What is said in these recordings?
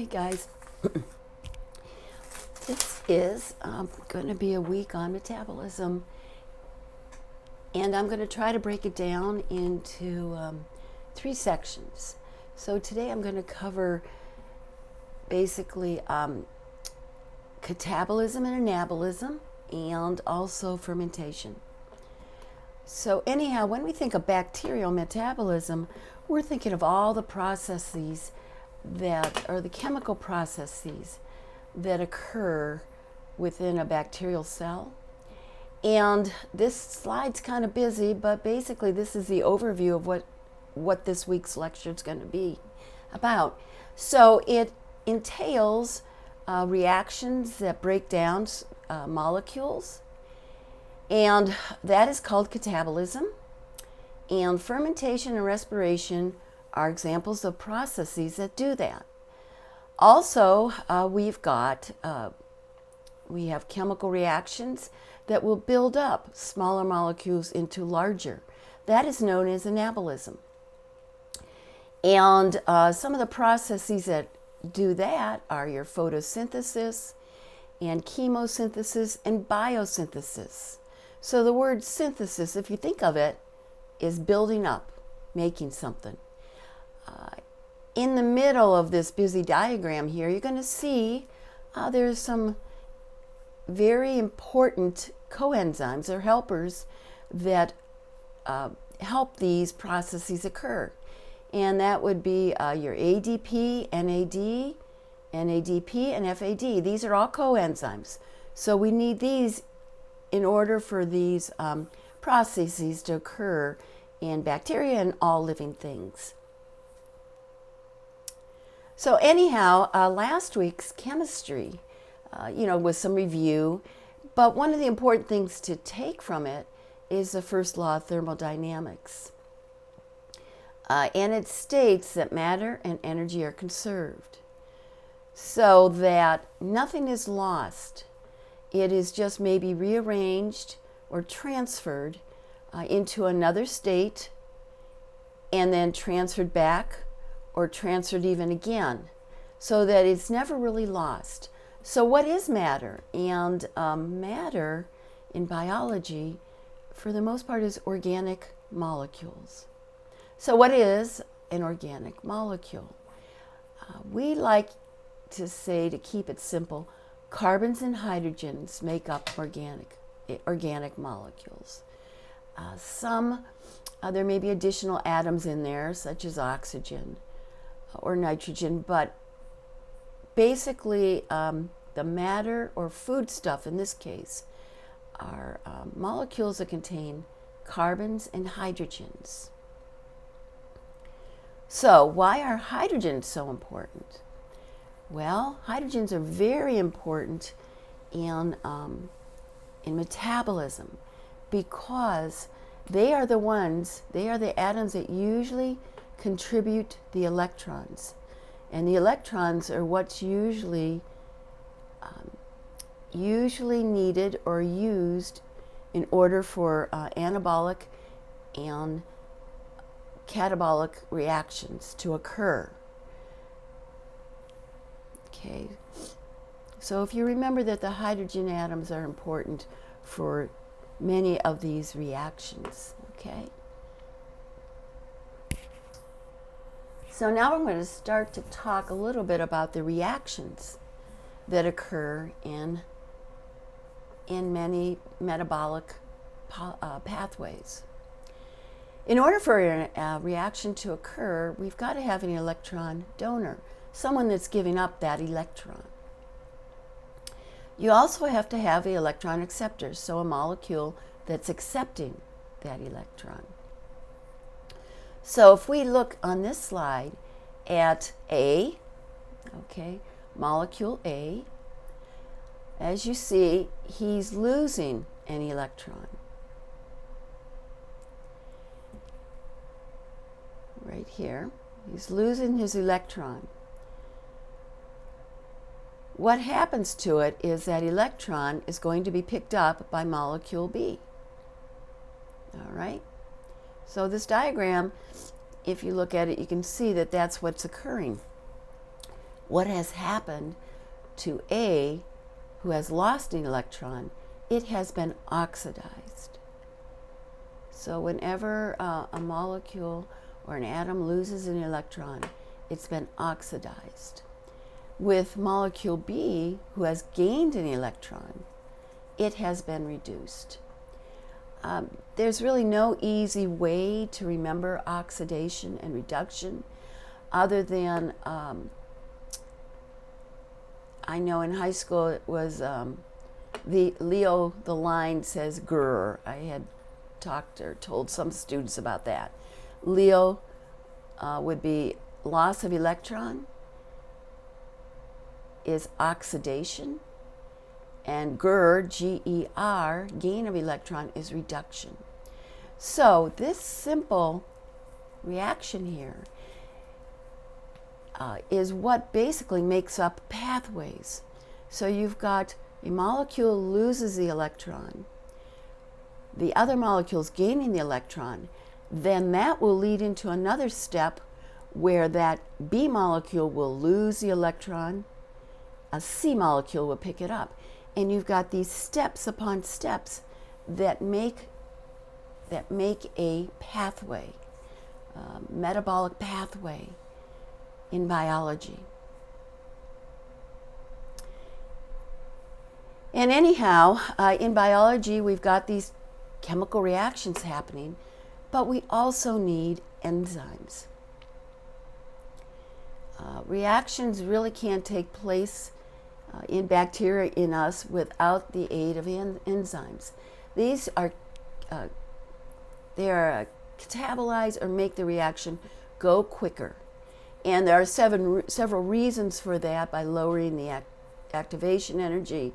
guys, this is going to be a week on metabolism, and I'm going to try to break it down into 3 sections. So today I'm going to cover basically catabolism and anabolism, and also fermentation. So anyhow, when we think of bacterial metabolism, we're thinking of all the processes that are the chemical processes that occur within a bacterial cell. And this slide's kind of busy, but basically this is the overview of what this week's lecture is going to be about. So it entails reactions that break down molecules, and that is called catabolism. And fermentation and respiration are examples of processes that do that. Also, we have chemical reactions that will build up smaller molecules into larger. That is known as anabolism. And some of the processes that do that are your photosynthesis and chemosynthesis and biosynthesis. So the word synthesis, if you think of it, is building up, making something. In the middle of this busy diagram here, you're going to see there's some very important coenzymes or helpers that help these processes occur. And that would be your ADP, NAD, NADP, and FAD. These are all coenzymes. So we need these in order for these processes to occur in bacteria and all living things. So anyhow, last week's chemistry, was some review, but one of the important things to take from it is the first law of thermodynamics. And it states that matter and energy are conserved, so that nothing is lost. It is just maybe rearranged or transferred into another state, and then transferred back or transferred even again, so that it's never really lost. So what is matter? And matter in biology, for the most part, is organic molecules. So what is an organic molecule? We like to say, to keep it simple, carbons and hydrogens make up organic molecules. There may be additional atoms in there, such as oxygen or nitrogen, but basically the matter or foodstuff in this case are molecules that contain carbons and hydrogens. So why are hydrogens so important? Well, hydrogens are very important in metabolism, because they are the atoms that usually contribute the electrons. And the electrons are what's usually needed or used in order for anabolic and catabolic reactions to occur. Okay, so if you remember that the hydrogen atoms are important for many of these reactions, okay? So now I'm going to start to talk a little bit about the reactions that occur in many metabolic pathways. In order for a reaction to occur, we've got to have an electron donor, someone that's giving up that electron. You also have to have an electron acceptor, so a molecule that's accepting that electron. So if we look on this slide at A, okay, molecule A, as you see, he's losing an electron. Right here, he's losing his electron. What happens to it is that electron is going to be picked up by molecule B. All right? So this diagram, if you look at it, you can see that that's what's occurring. what has happened to A, who has lost an electron? It has been oxidized. So whenever a molecule or an atom loses an electron, it's been oxidized. With molecule B, who has gained an electron, it has been reduced. There's really no easy way to remember oxidation and reduction other than, I know in high school it was the line says grr. I had talked or told some students about that. Leo would be loss of electron is oxidation, and GER, G-E-R, gain of electron, is reduction. So this simple reaction here is what basically makes up pathways. So you've got a molecule loses the electron, the other molecule's gaining the electron, then that will lead into another step where that B molecule will lose the electron, a C molecule will pick it up. And you've got these steps upon steps that make a pathway, metabolic pathway in biology. And anyhow, in biology, we've got these chemical reactions happening, but we also need enzymes. Reactions really can't take place in bacteria in us without the aid of enzymes. These are catabolize or make the reaction go quicker. And there are several reasons for that by lowering the activation energy.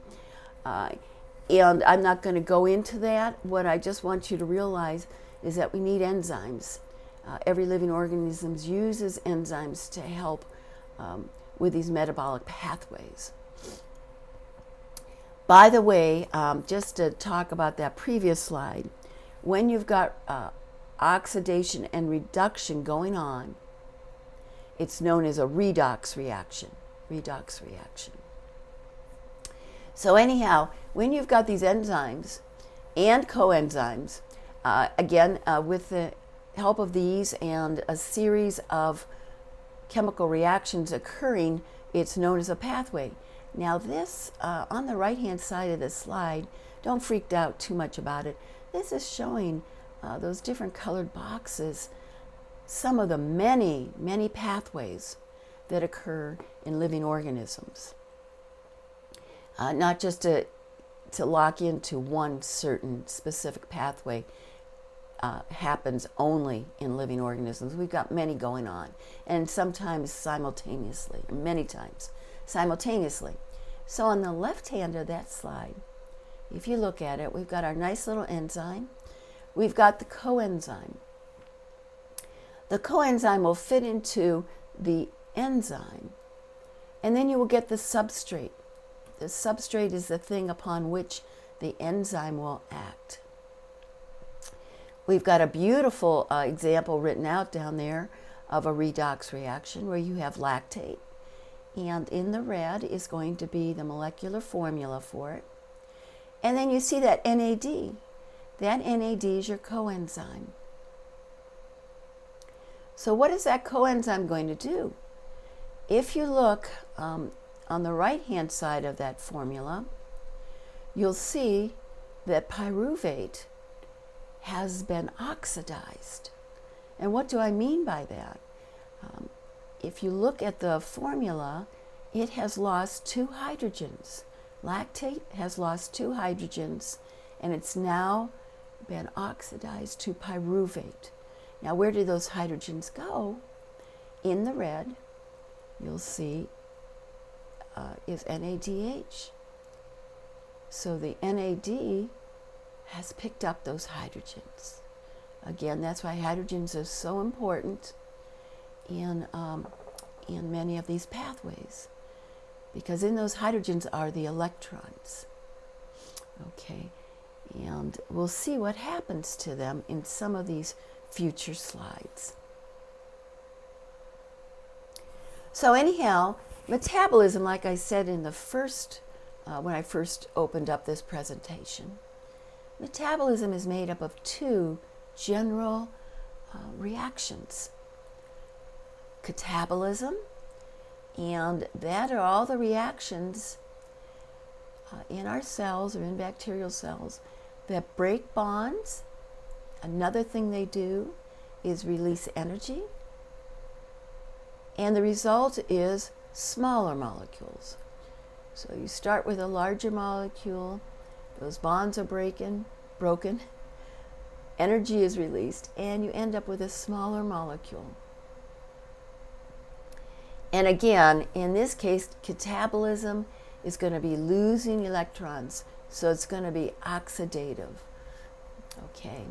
And I'm not going to go into that. What I just want you to realize is that we need enzymes. Every living organism uses enzymes to help with these metabolic pathways. By the way, just to talk about that previous slide, when you've got oxidation and reduction going on, it's known as a redox reaction. Redox reaction. So anyhow, when you've got these enzymes and coenzymes, again, with the help of these and a series of chemical reactions occurring, it's known as a pathway. Now this, on the right-hand side of this slide, don't freak out too much about it. This is showing those different colored boxes, some of the many, many pathways that occur in living organisms. Not just to lock into one certain specific pathway happens only in living organisms. We've got many going on, and sometimes simultaneously, many times simultaneously. So on the left hand of that slide, if you look at it, we've got our nice little enzyme. We've got the coenzyme. The coenzyme will fit into the enzyme, and then you will get the substrate. The substrate is the thing upon which the enzyme will act. We've got a beautiful example written out down there of a redox reaction where you have lactate, and in the red is going to be the molecular formula for it. And then you see that NAD. That NAD is your coenzyme. So what is that coenzyme going to do? If you look on the right-hand side of that formula, you'll see that pyruvate has been oxidized. And what do I mean by that? If you look at the formula, it has lost 2 hydrogens. Lactate has lost 2 hydrogens, and it's now been oxidized to pyruvate. Now, where do those hydrogens go? In the red, you'll see is NADH. So the NAD has picked up those hydrogens. Again, that's why hydrogens are so important in many of these pathways, because in those hydrogens are the electrons. Okay, and we'll see what happens to them in some of these future slides. So anyhow, Metabolism, like I said in the first, when I first opened up this presentation, metabolism is made up of two general reactions. Catabolism, and that are all the reactions in our cells or in bacterial cells that break bonds. Another thing they do is release energy, and the result is smaller molecules. So you start with a larger molecule, those bonds are broken, energy is released, and you end up with a smaller molecule. And again, in this case, catabolism is going to be losing electrons, so it's going to be oxidative. Okay.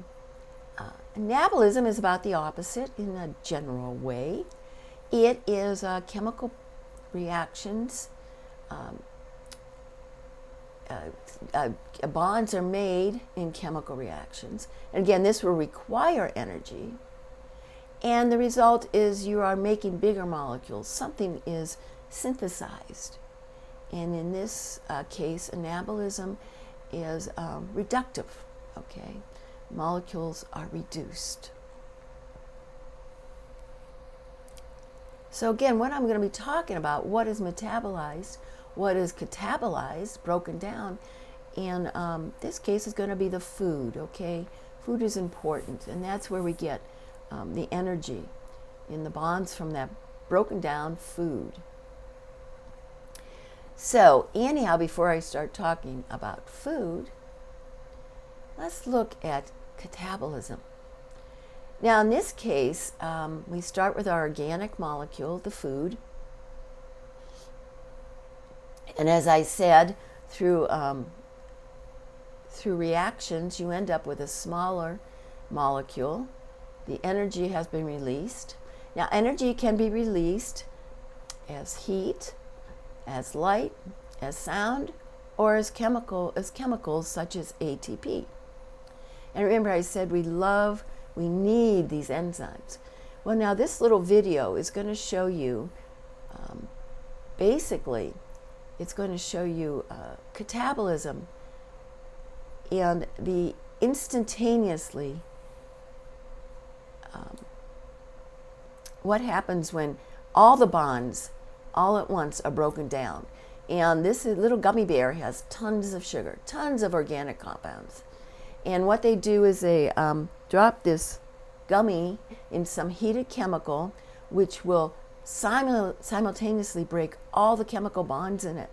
Anabolism is about the opposite in a general way. It is chemical reactions. Bonds are made in chemical reactions. And again, this will require energy. And the result is you are making bigger molecules. Something is synthesized. And in this case, anabolism is reductive. Okay, molecules are reduced. So again, what I'm going to be talking about, what is metabolized, what is catabolized, broken down, and this case is going to be the food, okay? Food is important, and that's where we get the energy in the bonds from that broken down food. So anyhow, before I start talking about food, let's look at catabolism. Now in this case, we start with our organic molecule, the food. And as I said, through reactions, you end up with a smaller molecule. The energy has been released. Now energy can be released as heat, as light, as sound, or as chemicals such as ATP. And remember I said we need these enzymes. Well, now this little video is going to show you, basically, it's going to show you catabolism and the instantaneously what happens when all the bonds all at once are broken down. And this little gummy bear has tons of sugar, tons of organic compounds. And what they do is they drop this gummy in some heated chemical, which will simultaneously break all the chemical bonds in it.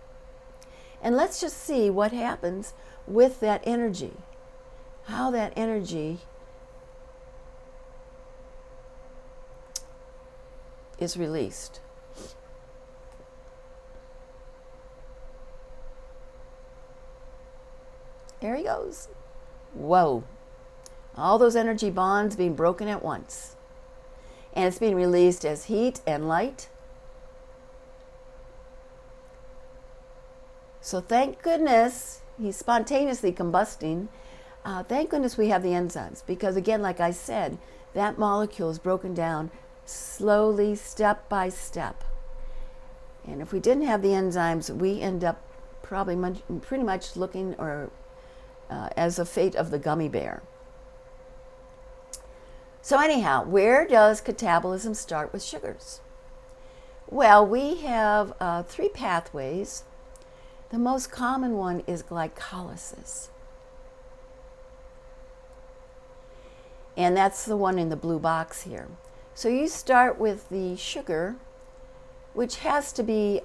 And let's just see what happens with that energy, how that energy is released. There he goes. Whoa. All those energy bonds being broken at once. And it's being released as heat and light. So thank goodness he's spontaneously combusting. Thank goodness we have the enzymes, because again, like I said, that molecule is broken down slowly, step by step. And if we didn't have the enzymes, we end up probably pretty much looking as the fate of the gummy bear. So anyhow, where does catabolism start with sugars? Well, we have 3 pathways. The most common one is glycolysis. And that's the one in the blue box here. So you start with the sugar, which has to be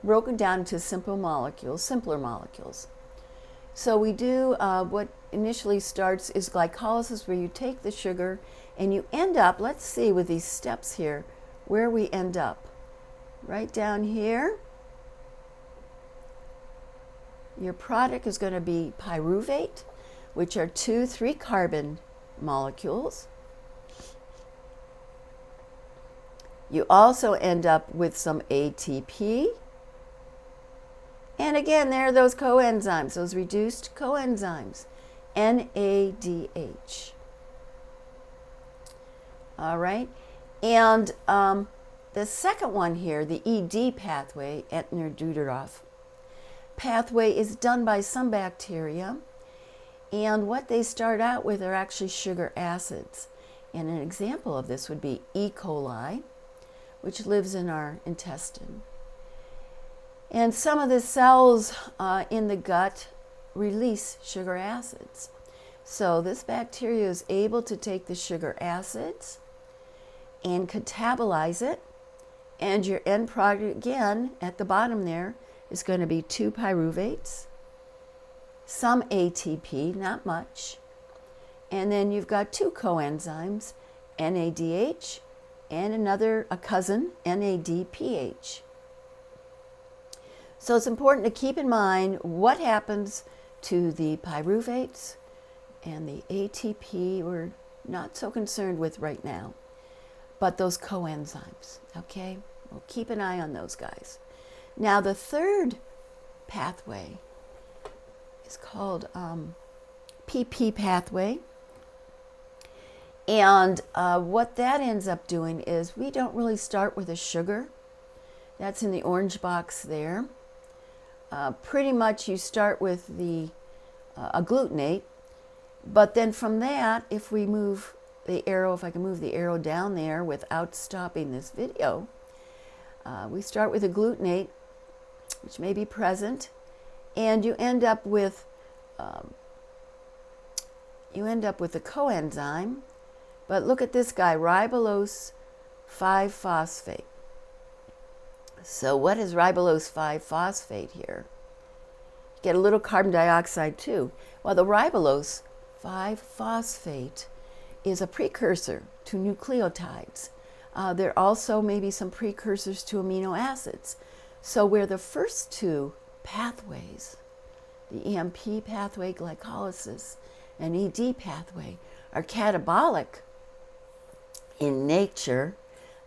broken down into simpler molecules. So we do what initially starts is glycolysis, where you take the sugar and you end up, let's see with these steps here, where we end up. Right down here, your product is going to be pyruvate, which are 2 3-carbon molecules. You also end up with some ATP. And again, there are those coenzymes, those reduced coenzymes, NADH. All right, and the second one here, the ED pathway, Entner-Duderoff pathway, is done by some bacteria, and what they start out with are actually sugar acids. And an example of this would be E. coli, which lives in our intestine. And some of the cells in the gut release sugar acids. So this bacteria is able to take the sugar acids and catabolize it, and your end product, again, at the bottom there, is going to be 2 pyruvates, some ATP, not much, and then you've got 2 coenzymes, NADH, and a cousin, NADPH. So it's important to keep in mind what happens to the pyruvates and the ATP we're not so concerned with right now, but those coenzymes, okay? We'll keep an eye on those guys. Now the third pathway is called PP pathway. And what that ends up doing is we don't really start with a sugar. That's in the orange box there. Pretty much you start with a glutamate, but then from that, if we move the arrow, if I can move the arrow down there without stopping this video, we start with a glutamate, which may be present, and you end up with a coenzyme. But look at this guy, ribulose 5-phosphate. So what is ribulose 5-phosphate here? Get a little carbon dioxide too. Well, the ribulose 5-phosphate is a precursor to nucleotides. There also may be some precursors to amino acids. So where the first 2 pathways, the EMP pathway, glycolysis, and ED pathway, are catabolic in nature,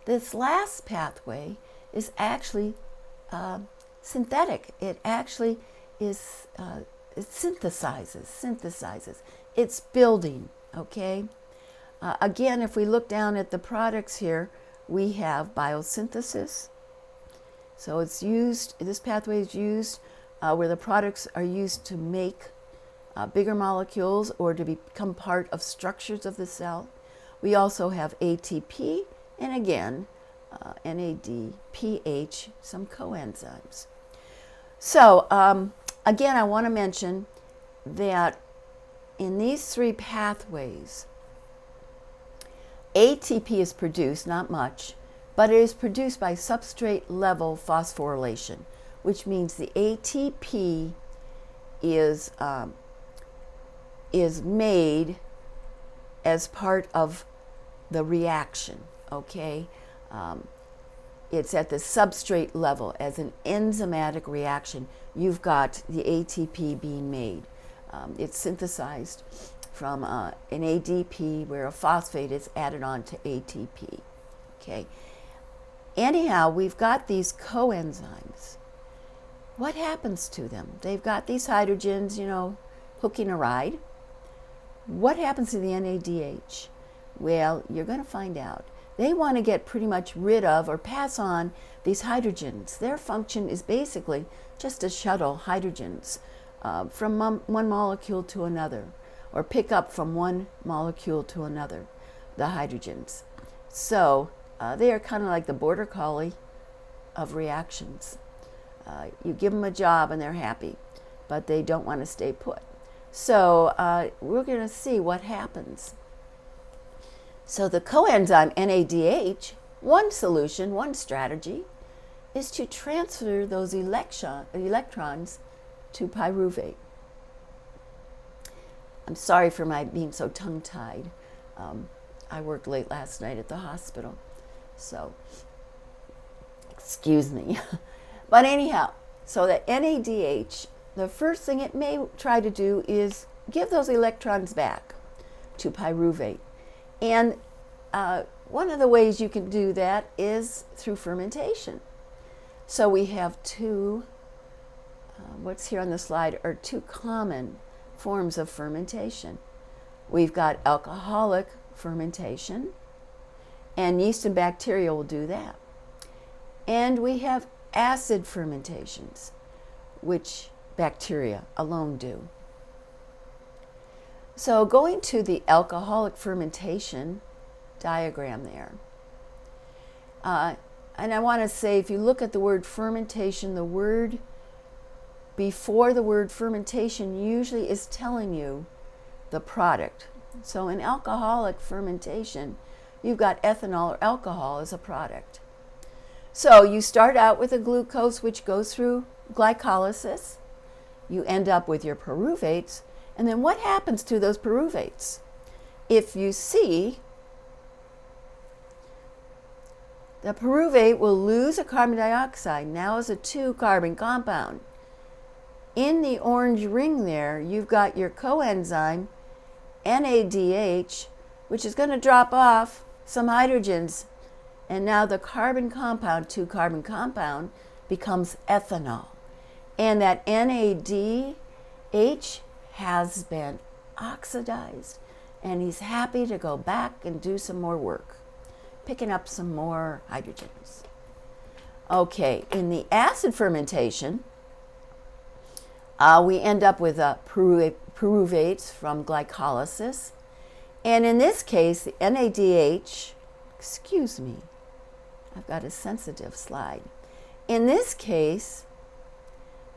this last pathway is actually synthetic. It actually is, it synthesizes. It's building, okay? Again, if we look down at the products here, we have biosynthesis. So it's used, this pathway is used where the products are used to make bigger molecules or to become part of structures of the cell. We also have ATP, and again, NADPH, some coenzymes. So again, I want to mention that in these 3 pathways, ATP is produced, not much, but it is produced by substrate level phosphorylation, which means the ATP is made as part of the reaction, okay? It's at the substrate level. As an enzymatic reaction, you've got the ATP being made. It's synthesized from an ADP where a phosphate is added on to ATP, okay? Anyhow, we've got these coenzymes. What happens to them? They've got these hydrogens, you know, hooking a ride. What happens to the NADH? Well, you're going to find out. They want to get pretty much rid of or pass on these hydrogens. Their function is basically just to shuttle hydrogens from one molecule to another, or pick up from one molecule to another, the hydrogens. So they are kind of like the border collie of reactions. You give them a job and they're happy, but they don't want to stay put. So we're going to see what happens. So the coenzyme NADH, one solution, one strategy, is to transfer those electrons to pyruvate. I'm sorry for my being so tongue-tied. I worked late last night at the hospital, so excuse me. But anyhow, so the NADH, the first thing it may try to do is give those electrons back to pyruvate. And one of the ways you can do that is through fermentation. So we have what's here on the slide are 2 common forms of fermentation. We've got alcoholic fermentation, and yeast and bacteria will do that. And we have acid fermentations, which bacteria alone do. So going to the alcoholic fermentation diagram there, and I want to say, if you look at the word fermentation, the word before the word fermentation usually is telling you the product. So in alcoholic fermentation, you've got ethanol or alcohol as a product. So you start out with a glucose which goes through glycolysis. You end up with your pyruvates. And then what happens to those pyruvates? If you see, the pyruvate will lose a carbon dioxide, now as a 2-carbon compound. In the orange ring there, you've got your coenzyme, NADH, which is going to drop off some hydrogens. And now the carbon compound, 2-carbon compound, becomes ethanol. And that NADH has been oxidized, and he's happy to go back and do some more work, picking up some more hydrogens. Okay, in the acid fermentation, we end up with pyruvates from glycolysis. And in this case, the NADH, excuse me, I've got a sensitive slide. In this case,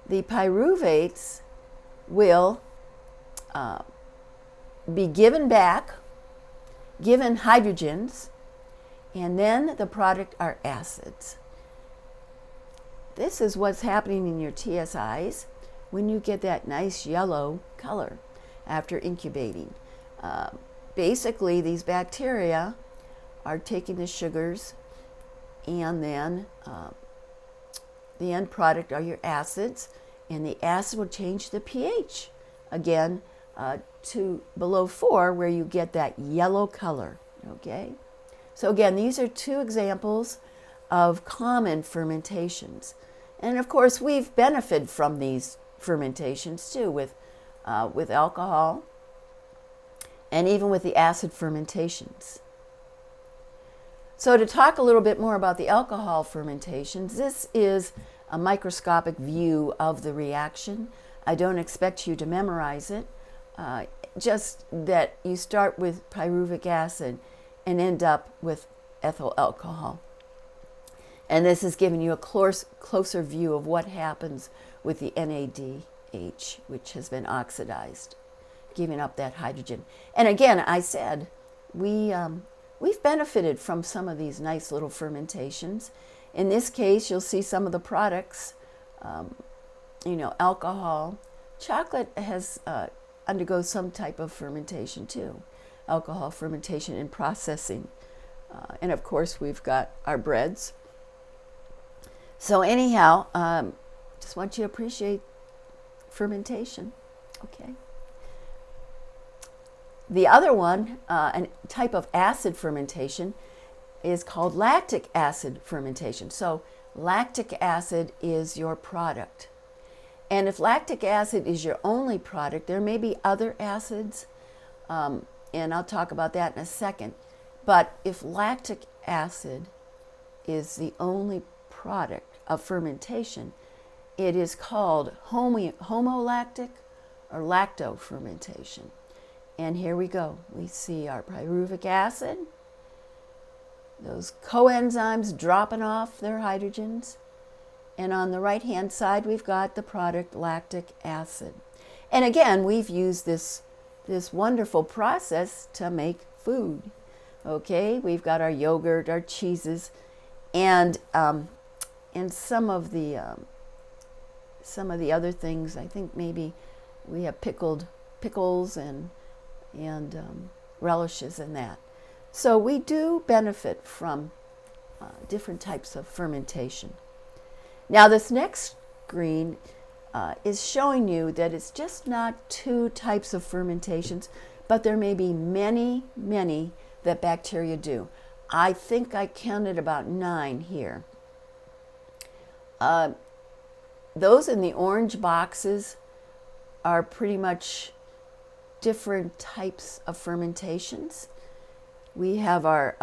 the pyruvates will be given back, given hydrogens, and then the product are acids. This is what's happening in your TSIs when you get that nice yellow color after incubating. Basically, these bacteria are taking the sugars, and then the end product are your acids, and the acid will change the pH again to below 4, where you get that yellow color. Okay, so again, these are 2 examples of common fermentations, and of course we've benefited from these fermentations too with alcohol and even with the acid fermentations. So to talk a little bit more about the alcohol fermentations, this is a microscopic view of the reaction. I don't expect you to memorize it, just that you start with pyruvic acid and end up with ethyl alcohol. And this is giving you a closer view of what happens with the NADH, which has been oxidized, giving up that hydrogen. And again, I said, we've benefited from some of these nice little fermentations. In this case, you'll see some of the products, alcohol. Chocolate has undergoes some type of fermentation too, alcohol fermentation and processing. And of course, we've got our breads. So anyhow, just want you to appreciate fermentation. Okay. The other one, a type of acid fermentation, is called lactic acid fermentation. So lactic acid is your product. And if lactic acid is your only product, there may be other acids, and I'll talk about that in a second. But if lactic acid is the only product of fermentation, it is called homolactic or lactofermentation. And here we go. We see our pyruvic acid, those coenzymes dropping off their hydrogens. And on the right-hand side, we've got the product lactic acid. And again, we've used this wonderful process to make food. Okay, we've got our yogurt, our cheeses, and some of the other things. I think maybe we have pickles and relishes in that. So we do benefit from different types of fermentation. Now this next screen is showing you that it's just not 2 types of fermentations, but there may be many, many that bacteria do. I think I counted about 9 here. Those in the orange boxes are pretty much different types of fermentations. We have our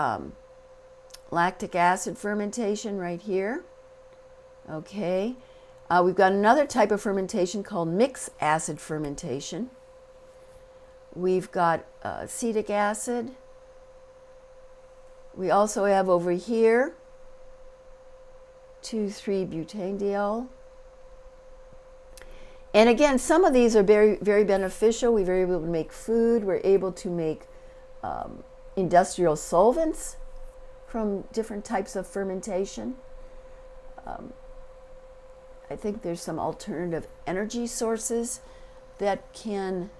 lactic acid fermentation right here. Okay, we've got another type of fermentation called mixed acid fermentation. We've got acetic acid. We also have over here 2,3-butanediol. And again, some of these are very, very beneficial. We're able to make food. We're able to make industrial solvents from different types of fermentation. I think there's some alternative energy sources that can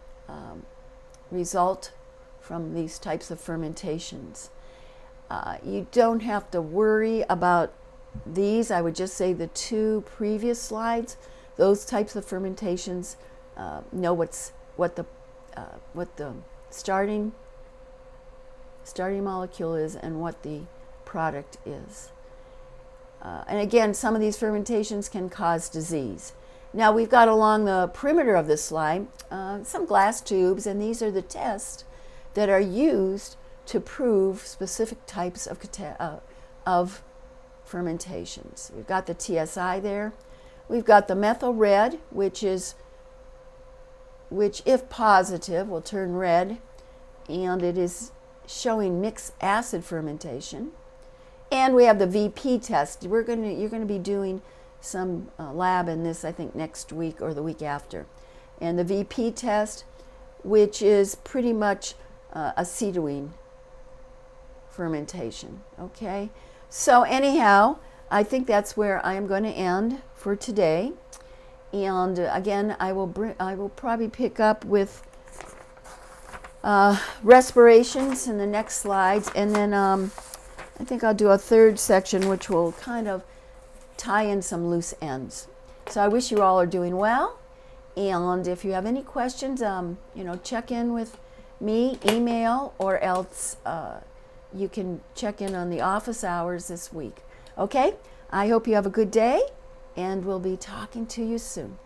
result from these types of fermentations. You don't have to worry about these. I would just say the two previous slides, those types of fermentations know what the starting molecule is and what the product is. And again, some of these fermentations can cause disease. Now we've got along the perimeter of this slide some glass tubes, and these are the tests that are used to prove specific types of fermentations. We've got the TSI there. We've got the methyl red, which if positive will turn red, and it is showing mixed acid fermentation. And we have the VP test. You're going to be doing some lab in this, I think, next week or the week after. And the VP test, which is pretty much acetoine fermentation. Okay. So anyhow, I think that's where I am going to end for today. And again, I will probably pick up with respirations in the next slides, and then I think I'll do a third section which will kind of tie in some loose ends. So I wish you all are doing well, and if you have any questions, check in with me, email, or else you can check in on the office hours this week. Okay? I hope you have a good day, and we'll be talking to you soon.